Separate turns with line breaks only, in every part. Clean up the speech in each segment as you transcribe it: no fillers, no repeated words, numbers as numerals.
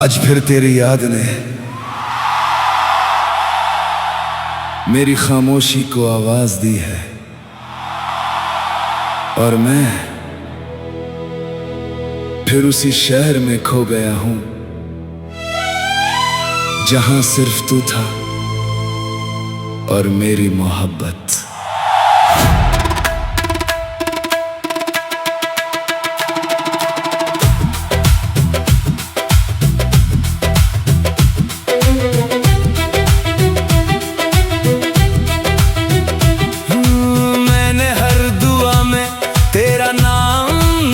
आज फिर तेरी याद ने मेरी खामोशी को आवाज दी है और मैं फिर उसी शहर में खो गया हूं जहां सिर्फ तू था और मेरी मोहब्बत।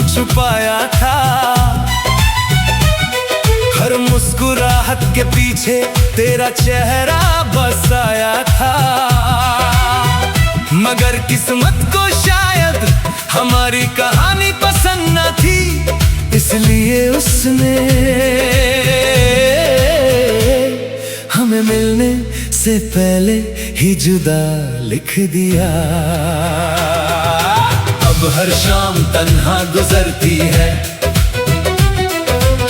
छुपाया था हर मुस्कुराहट के पीछे तेरा चेहरा बसाया था, मगर किस्मत को शायद हमारी कहानी पसंद न थी, इसलिए उसने हमें मिलने से पहले ही जुदा लिख दिया। अब हर शाम तन्हा गुजरती है,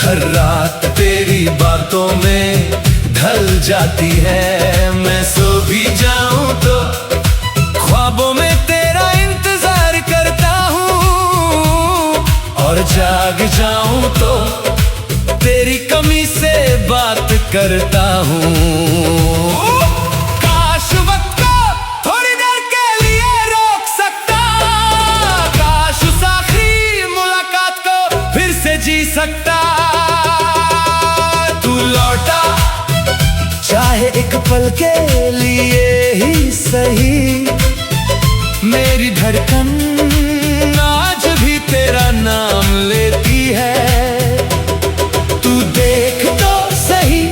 हर रात तेरी बातों में ढल जाती है। मैं सो भी जाऊं तो ख्वाबों में तेरा इंतजार करता हूँ, और जाग जाऊं तो तेरी कमी से बात करता हूँ। जी सकता तू लौटा, चाहे एक पल के लिए ही सही, मेरी धड़कन आज भी तेरा नाम लेती है। तू देख तो सही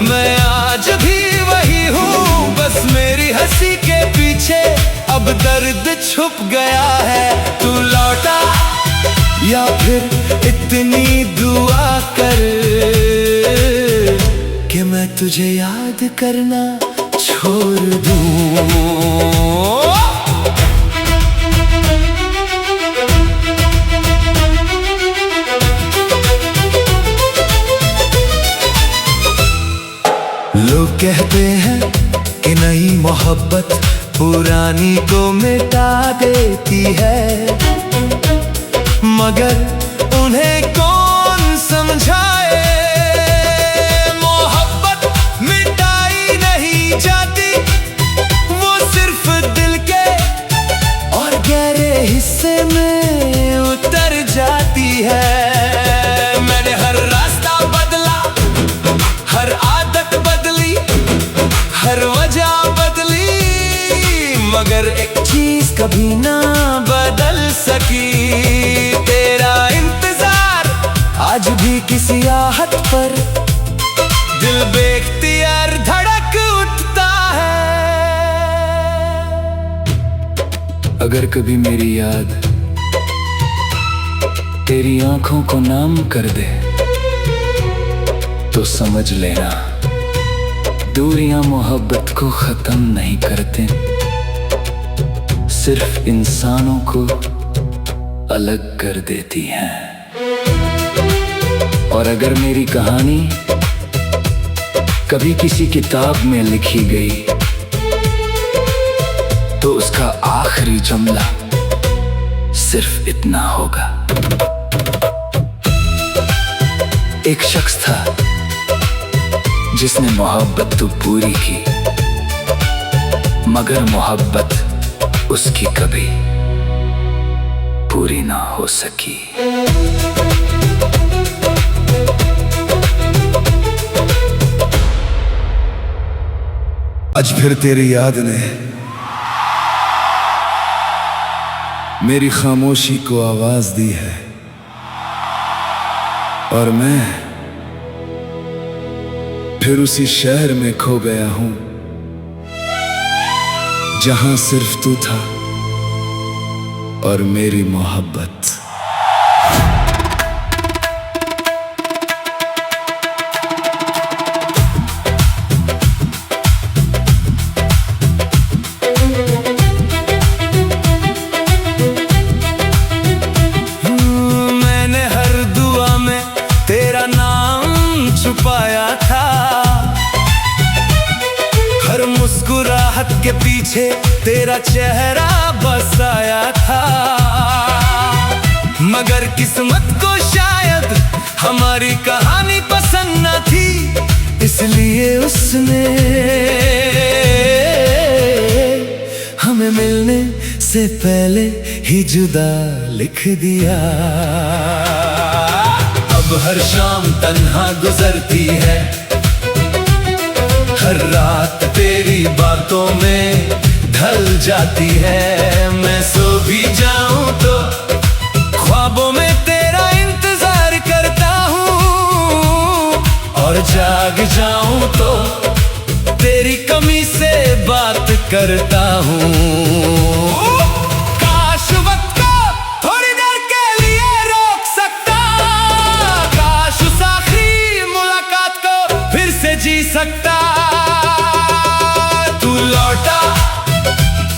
मैं आज भी वही हूँ, बस मेरी हंसी के पीछे अब दर्द छुप गया है। तू लौटा या फिर इतनी दुआ कर कि मैं तुझे याद करना छोड़ दूं। लोग कहते हैं कि नई मोहब्बत पुरानी को मिटा देती है, मगर उन्हें कौन समझाए, मोहब्बत मिटाई नहीं जाती, वो सिर्फ दिल के और गहरे हिस्से में उतर जाती है। मैंने हर रास्ता बदला, हर आदत बदली, हर वजह बदली, मगर एक चीज कभी ना बदल सकी, आज भी किसी आहट पर दिल बेख्तियार धड़क उठता है।
अगर कभी मेरी याद तेरी आंखों को नाम कर दे तो समझ लेना दूरियां मोहब्बत को खत्म नहीं करते, सिर्फ इंसानों को अलग कर देती हैं। और अगर मेरी कहानी कभी किसी किताब में लिखी गई तो उसका आखिरी जुमला सिर्फ इतना होगा, एक शख्स था जिसने मोहब्बत तो पूरी की, मगर मोहब्बत उसकी कभी पूरी ना हो सकी। आज फिर तेरी याद ने मेरी खामोशी को आवाज दी है और मैं फिर उसी शहर में खो गया हूं जहां सिर्फ तू था और मेरी मोहब्बत।
छुपाया था। हर मुस्कुराहट के पीछे तेरा चेहरा बसाया था। मगर किस्मत को शायद हमारी कहानी पसंद न थी, इसलिए उसने हमें मिलने से पहले ही जुदा लिख दिया। अब हर शाम तन्हा गुजरती है, हर रात तेरी बातों में ढल जाती है। मैं सो भी जाऊं तो ख्वाबों में तेरा इंतजार करता हूँ, और जाग जाऊं तो तेरी कमी से बात करता हूँ। काश वक्त को थोड़ी देर के लिए रोक सकता, काश उस आखिरी मुलाकात को फिर से जी सकता। तू लौटा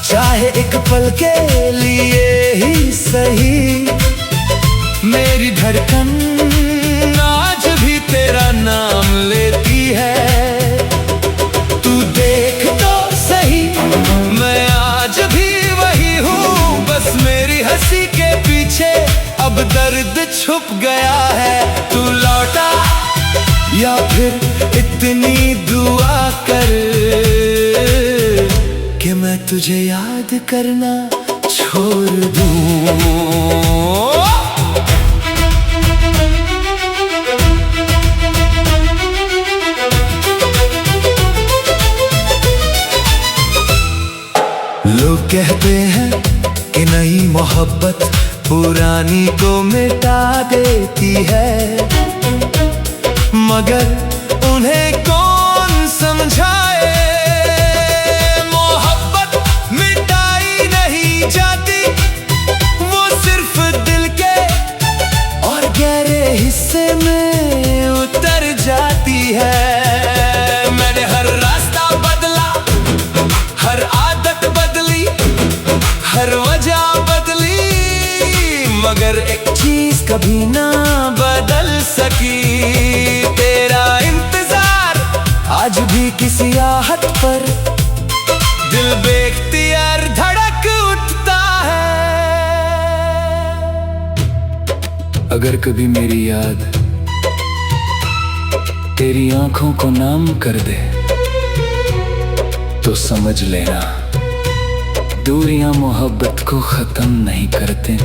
चाहे एक पल के लिए ही सही, मेरी धड़कन आज भी तेरा नाम लेती है। तू देख तो सही, मैं आज भी वही हूँ, बस मेरी हंसी के पीछे अब दर्द छुप गया है। तू लौटा या फिर इतनी दुआ कर कि मैं तुझे याद करना छोड़ दूँ। लोग कहते हैं कि नई मोहब्बत पुरानी को मिटा देती है, मगर उन्हें कौन समझाए। मोहब्बत मिटाई नहीं जाती, वो सिर्फ दिल के और गहरे हिस्से में उतर जाती है। मैंने हर रास्ता बदला, हर आदत बदली, हर वजह बदली, मगर एक चीज कभी ना बदल सकी। तेरा इंतजार आज भी किसी आहट पर दिल बेख्तियार धड़क उठता है।
अगर कभी मेरी याद तेरी आंखों को नाम कर दे तो समझ लेना, दूरियां मोहब्बत को खत्म नहीं करते,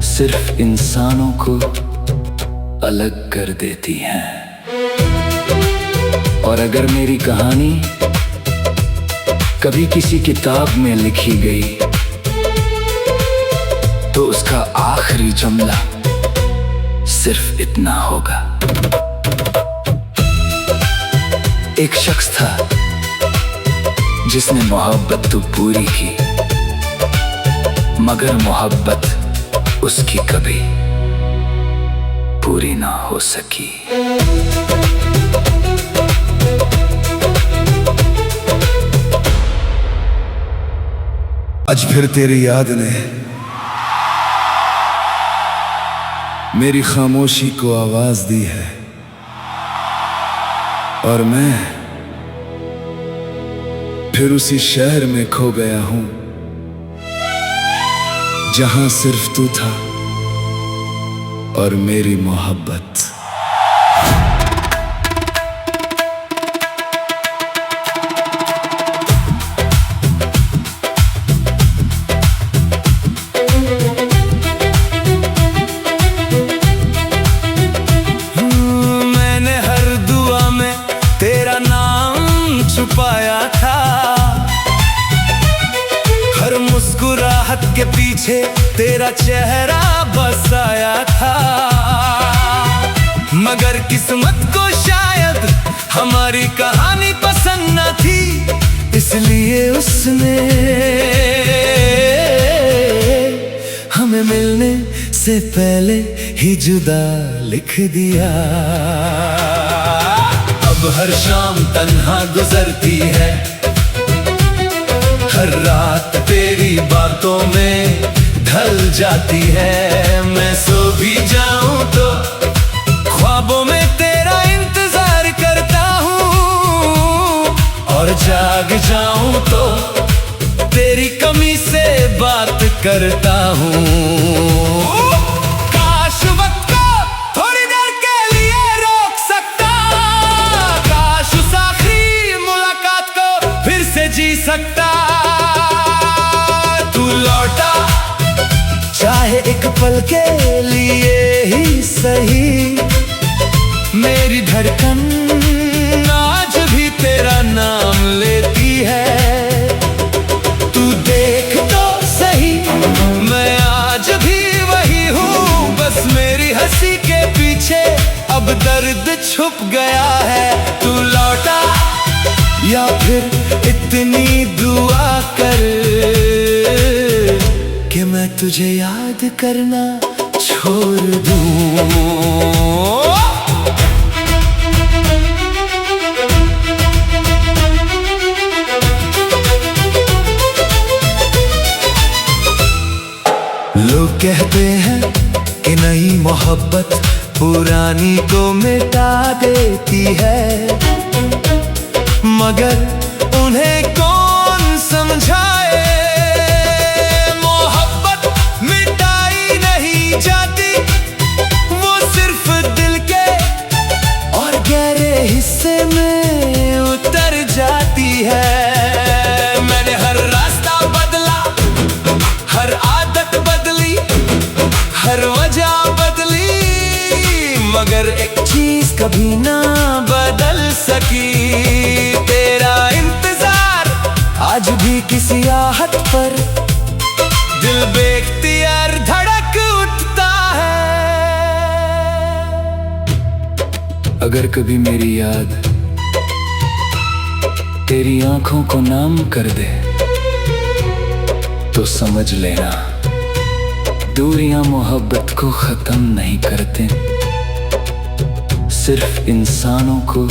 सिर्फ इंसानों को अलग कर देती हैं। और अगर मेरी कहानी कभी किसी किताब में लिखी गई तो उसका आखिरी जुमला सिर्फ इतना होगा। एक शख्स था जिसने मोहब्बत तो पूरी की, मगर मोहब्बत उसकी कभी पूरी ना हो सकी।
आज फिर तेरी याद ने मेरी खामोशी को आवाज दी है, और मैं फिर उसी शहर में खो गया हूं जहां सिर्फ तू था और मेरी मोहब्बत। मैंने हर दुआ में तेरा नाम छुपाया था, हर मुस्कुराहट के पीछे तेरा चेहरा बसाया था। मगर किस्मत को शायद हमारी कहानी पसंद न थी, इसलिए उसने हमें मिलने से पहले ही जुदा लिख दिया। अब हर शाम तन्हा गुजरती है, हर रात तेरी बातों में ढल जाती है। मैं सो भी जाऊं तो ख्वाबों में तेरा और जाग जाऊं तो तेरी कमी से बात करता हूँ। काश वक्त को थोड़ी देर के लिए रोक सकता, काश उस आखिरी मुलाकात को फिर से जी सकता। तू लौटा चाहे एक पल के लिए ही सही, मेरी धड़कन आज भी तेरा नाम लेती है। तू देख तो सही मैं आज भी वही हूँ, बस मेरी हंसी के पीछे अब दर्द छुप गया है। तू लौटा या फिर इतनी दुआ कर कि मैं तुझे याद करना छोड़ दूँ। लोग कहते हैं कि नई मोहब्बत पुरानी को मिटा देती है, मगर उन्हें कौन समझाए, मोहब्बत मिटाई नहीं जाती, वो सिर्फ दिल के और गहरे हिस्से में उतर जाती है। मैंने हर रास्ता बदला, हर आदत बदली, हर वजह बदली, मगर एक चीज कभी ना बदल सकी, तेरा इंतजार आज भी किसी आहट पर दिल बेख्तियार धड़क उठता है।
अगर कभी मेरी याद तेरी आंखों को नाम कर दे तो समझ लेना दूरियां मोहब्बत को खत्म नहीं करते, सिर्फ इंसानों को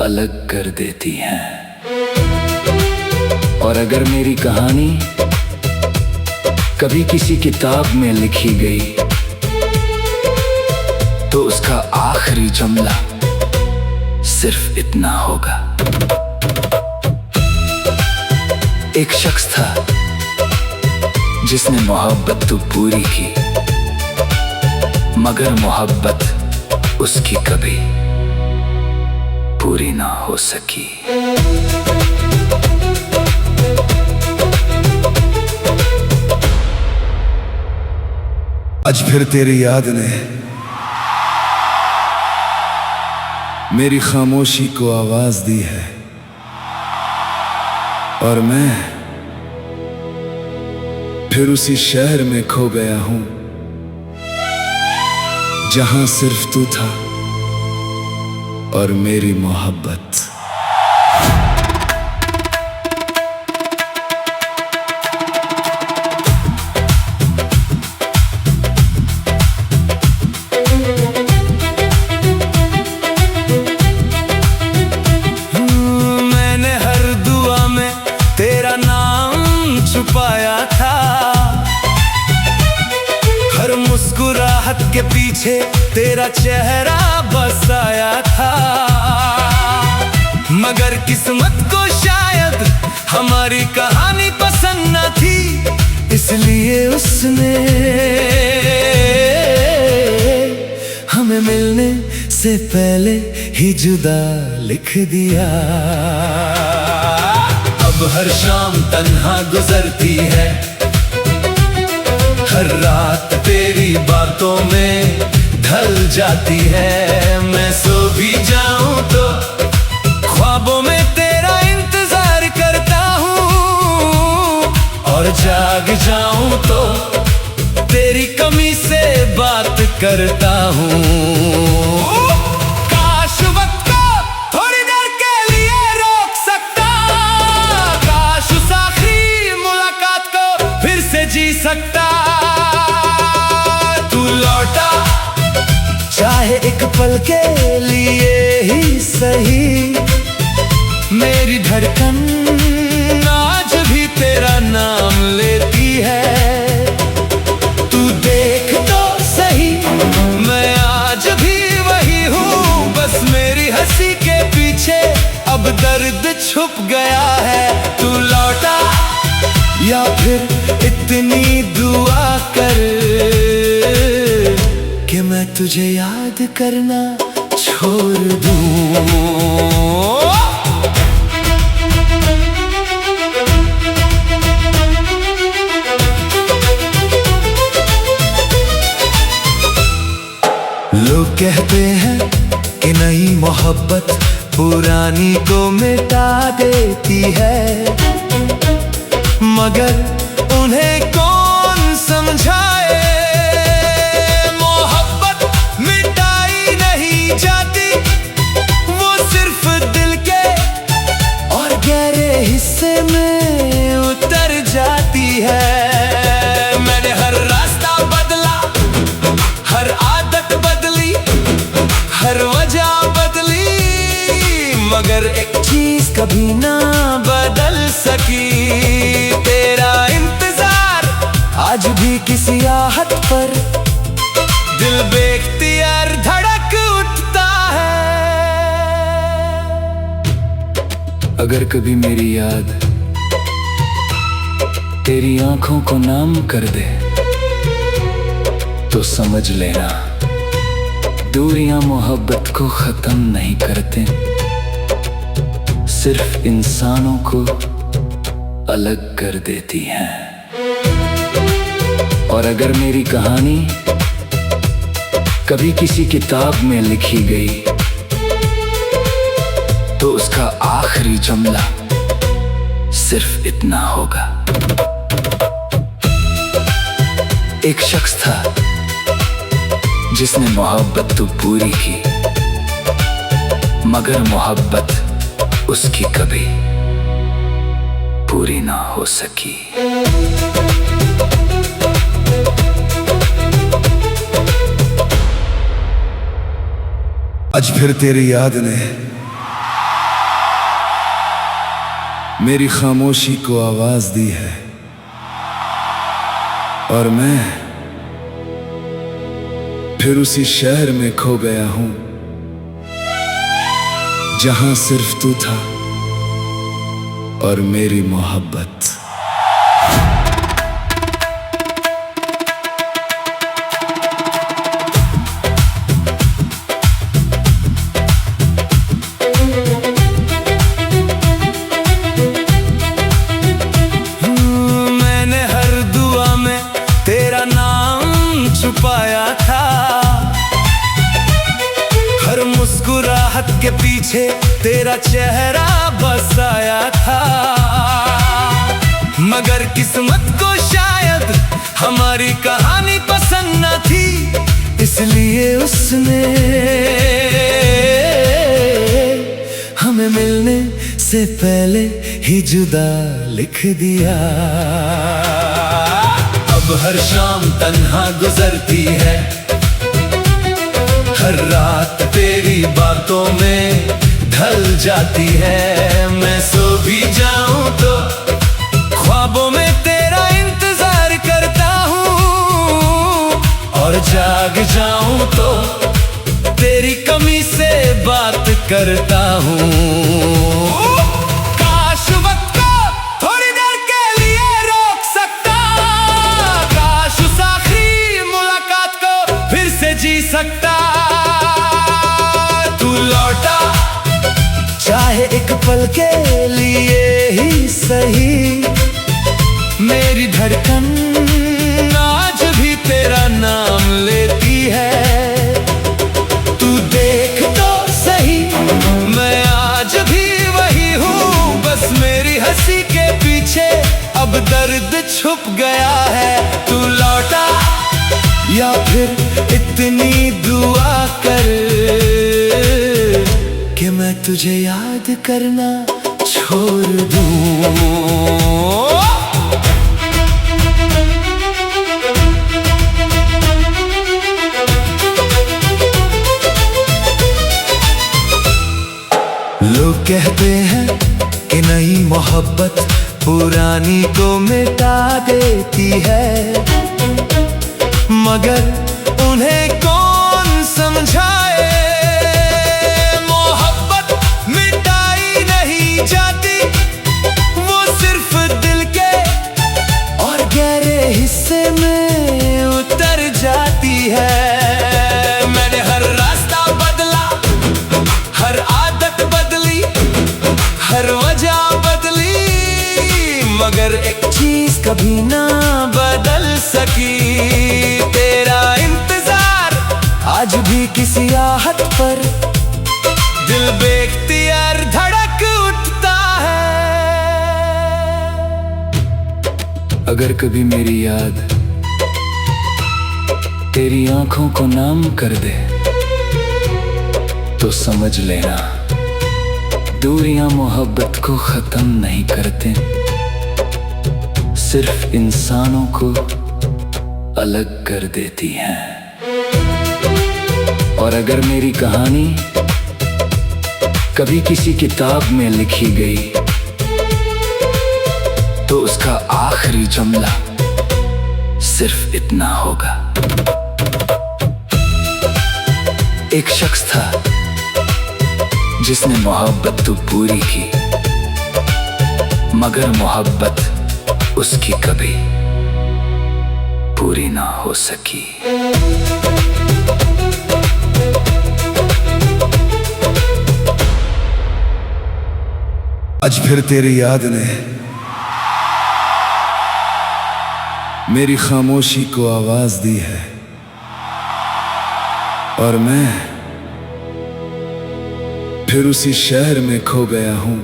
अलग कर देती हैं। और अगर मेरी कहानी कभी किसी किताब में लिखी गई तो उसका आखिरी जुमला सिर्फ इतना होगा, एक शख्स था जिसने मोहब्बत तो पूरी की, मगर मोहब्बत उसकी कभी पूरी ना हो सकी।
आज फिर तेरी याद ने मेरी खामोशी को आवाज दी है, और मैं फिर उसी शहर में खो गया हूं जहां सिर्फ तू था और मेरी मोहब्बत। मैंने हर दुआ में तेरा नाम छुपाया था, हर मुस्कुराहट के पीछे तेरा चेहरा बसाया था, मगर किस्मत को शायद हमारी कहानी पसंद न थी, इसलिए उसने हमें मिलने से पहले ही जुदा लिख दिया। अब हर शाम तन्हा गुजरती है, हर रात तेरी बातों में ढल जाती है। मैं सो भी जाऊं तो ख्वाबों में तेरा इंतजार करता हूँ, और जाग जाऊं तो तेरी कमी से बात करता हूँ। काश वक्त को थोड़ी देर के लिए रोक सकता, काश उस आखिरी मुलाकात को फिर से जी सकता। तू लौटा चाहे एक पल के लिए ही सही, मेरी धड़कन आज भी तेरा नाम लेती है। तू देख तो सही मैं आज भी वही हूँ, बस मेरी हंसी के पीछे अब दर्द छुप गया है। तू लौटा या फिर इतनी दुआ कर कि मैं तुझे याद करना छोड़ दूं। लोग कहते हैं कि नई मोहब्बत पुरानी को मिटा देती है, मगर उन्हें कौन समझाए। मोहब्बत मिटाई नहीं जाती, वो सिर्फ दिल के और गहरे हिस्से में उतर जाती है। मैंने हर रास्ता बदला, हर आदत बदली, हर वजह बदली, मगर एक चीज कभी ना बदल सकी। तेरा इंतजार आज भी किसी आहट पर दिल बेख्तियार धड़क उठता है।
अगर कभी मेरी याद तेरी आंखों को नाम कर दे तो समझ लेना दूरियां मोहब्बत को खत्म नहीं करते, सिर्फ इंसानों को अलग कर देती हैं। और अगर मेरी कहानी कभी किसी किताब में लिखी गई तो उसका आखिरी जुमला सिर्फ इतना होगा। एक शख्स था जिसने मोहब्बत तो पूरी की, मगर मोहब्बत उसकी कभी पूरी ना हो सकी।
आज फिर तेरी याद ने मेरी खामोशी को आवाज दी है, और मैं फिर उसी शहर में खो गया हूं जहां सिर्फ तू था और मेरी मोहब्बत। मैंने हर दुआ में तेरा नाम छुपाया था, हर मुस्कुराहट के पीछे तेरा चेहरा बसाया था, मगर किस्मत को शायद हमारी कहानी पसंद न थी, इसलिए उसने हमें मिलने से पहले ही जुदा लिख दिया। अब हर शाम तन्हा गुजरती है, हर रात तेरी बातों में ढल जाती है। मैं सो भी जाऊं तो ख्वाबों में तेरा इंतजार करता हूँ, और जाग जाऊं तो तेरी कमी से बात करता हूँ। काश वक्त को थोड़ी देर के लिए रोक सकता, काश उस आखिरी मुलाकात को फिर से जी सकता। तू लौटा चाहे एक पल के लिए ही सही, मेरी धड़कन आज भी तेरा नाम लेती है। तू देख तो सही मैं आज भी वही हूँ, बस मेरी हंसी के पीछे अब दर्द छुप गया है। तू लौटा या फिर इतनी दुआ कर कि मैं तुझे याद करना छोड़ दूं। लोग कहते हैं कि नई मोहब्बत पुरानी को मिटा देती है, मगर उन्हें कौन समझाए। मोहब्बत मिटाई नहीं जाती, कभी ना बदल सकी। तेरा इंतजार आज भी किसी आहट पर दिल बेख्तियार धड़क उठता है।
अगर कभी मेरी याद तेरी आंखों को नाम कर दे तो समझ लेना दूरियां मोहब्बत को खत्म नहीं करते, सिर्फ इंसानों को अलग कर देती हैं। और अगर मेरी कहानी कभी किसी किताब में लिखी गई तो उसका आखिरी जुमला सिर्फ इतना होगा। एक शख्स था जिसने मोहब्बत तो पूरी की, मगर मोहब्बत उसकी कभी पूरी ना हो सकी।
आज फिर तेरी याद ने मेरी खामोशी को आवाज दी है, और मैं फिर उसी शहर में खो गया हूं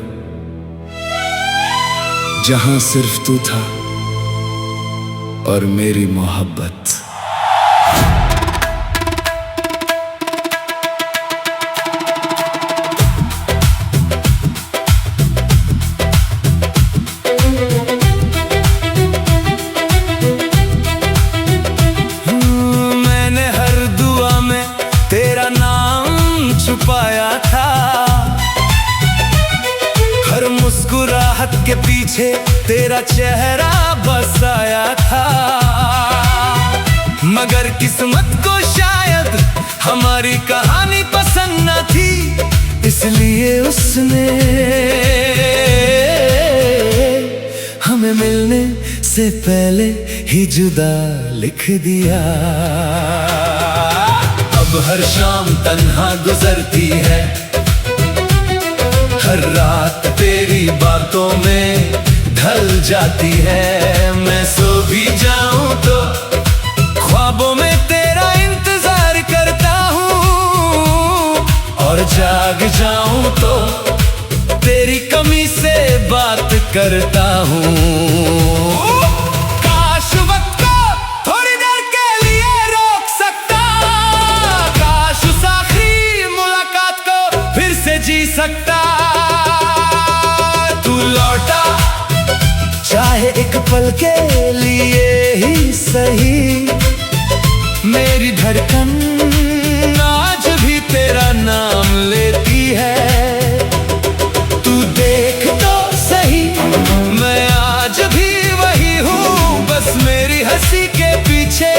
जहां सिर्फ तू था और मेरी मोहब्बत। मैंने हर दुआ में तेरा नाम छुपाया था, हर मुस्कुराहट के पीछे तेरा चेहरा बसाया था। मगर किस्मत को शायद हमारी कहानी पसंद न थी, इसलिए उसने हमें मिलने से पहले ही जुदा लिख दिया। अब हर शाम तन्हा गुजरती है, हर रात तेरी बातों में ढल जाती है। मैं सो भी जाऊं तो ख्वाबों में तेरा इंतजार करता हूँ, और जाग जाऊं तो तेरी कमी से बात करता हूँ। काश वक्त को थोड़ी देर के लिए रोक सकता, काश उस आखिरी मुलाकात को फिर से जी सकता। तू लौटा चाहे एक पल के लिए ही सही, मेरी धड़कन आज भी तेरा नाम लेती है। तू देख तो सही मैं आज भी वही हूँ, बस मेरी हंसी के पीछे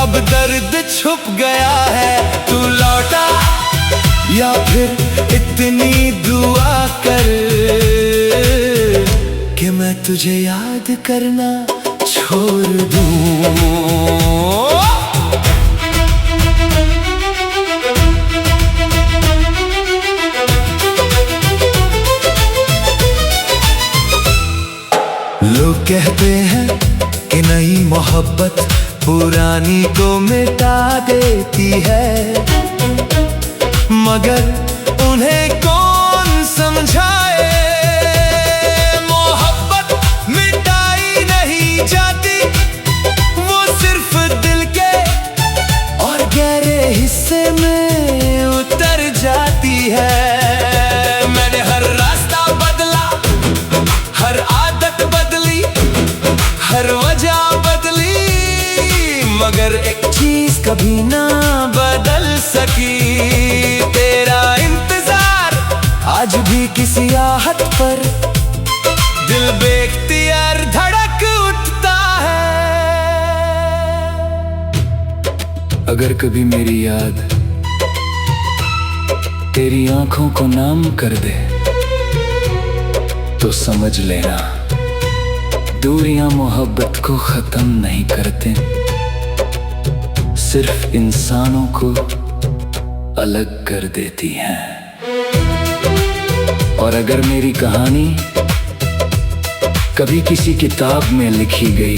अब दर्द छुप गया है। तू लौटा या फिर इतनी दुआ कर कि मैं तुझे याद करना छोड़ दूँ। लोग कहते हैं कि नई मोहब्बत पुरानी को मिटा देती है, मगर उन्हें कौन समझाए। मोहब्बत मिटाई नहीं जाती, वो सिर्फ दिल के और गहरे हिस्से में उतर जाती है। मैंने हर रास्ता बदला, हर आदत बदली, हर वजह बदली, मगर एक चीज कभी ना बदल सकी। तेरा इंतजार आज भी किसी आहट पर दिल बेख्तियार धड़क उठता है।
अगर कभी मेरी याद तेरी आंखों को नाम कर दे तो समझ लेना दूरियां मोहब्बत को खत्म नहीं करते, सिर्फ इंसानों को अलग कर देती हैं। और अगर मेरी कहानी कभी किसी किताब में लिखी गई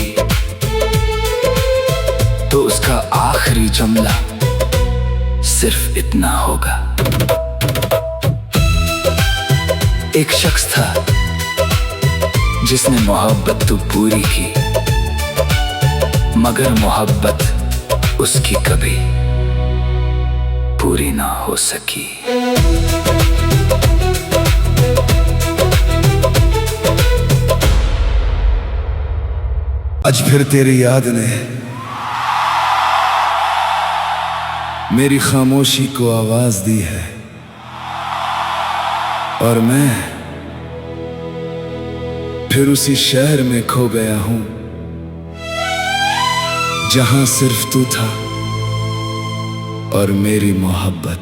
तो उसका आखिरी जुमला सिर्फ इतना होगा। एक शख्स था जिसने मोहब्बत तो पूरी की, मगर मोहब्बत उसकी कभी पूरी ना हो सकी।
आज फिर तेरी याद ने मेरी खामोशी को आवाज दी है, और मैं फिर उसी शहर में खो गया हूं जहां सिर्फ तू था और मेरी मोहब्बत।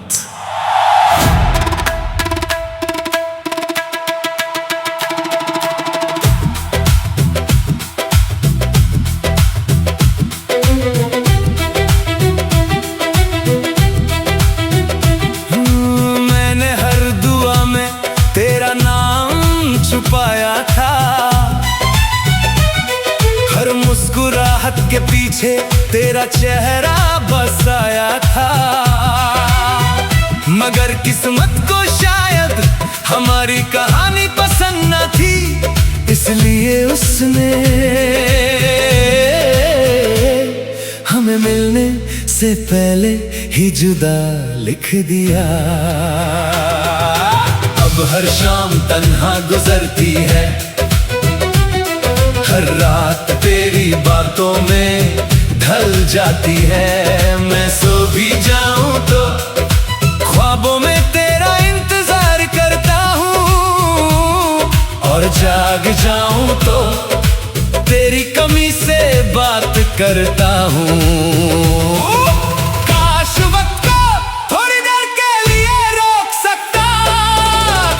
मैंने हर दुआ में तेरा नाम छुपाया था, हर मुस्कुराहट के पीछे तेरा चेहरा बसाया था। मगर किस्मत को शायद हमारी कहानी पसंद न थी, इसलिए उसने हमें मिलने से पहले ही जुदा लिख दिया। अब हर शाम तन्हा गुजरती है, हर रात तेरी बातों में ढल जाती है। मैं सो भी जाऊं तो ख्वाबों में तेरा इंतजार करता हूँ, और जाग जाऊं तो तेरी कमी से बात करता हूँ। काश वक्त को थोड़ी देर के लिए रोक सकता,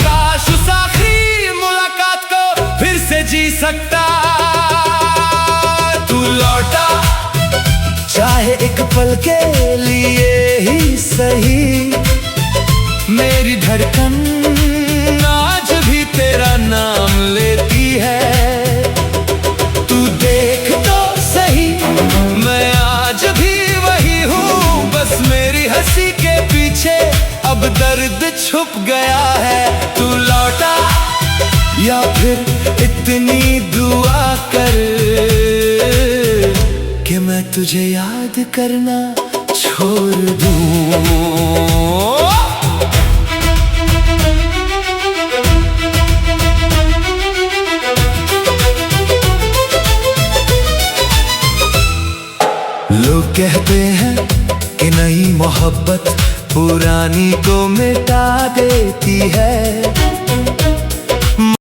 काश उस आखिरी मुलाकात को फिर से जी सकता। तू लौटा चाहे एक पल के लिए ही सही, मेरी धड़कन आज भी तेरा नाम लेती है। तू देख तो सही मैं आज भी वही हूँ, बस मेरी हंसी के पीछे अब दर्द छुप गया है। तू लौटा या फिर इतनी दुआ कर कि मैं तुझे याद करना छोड़ दूँ। लोग कहते हैं कि नई मोहब्बत पुरानी को मिटा देती है,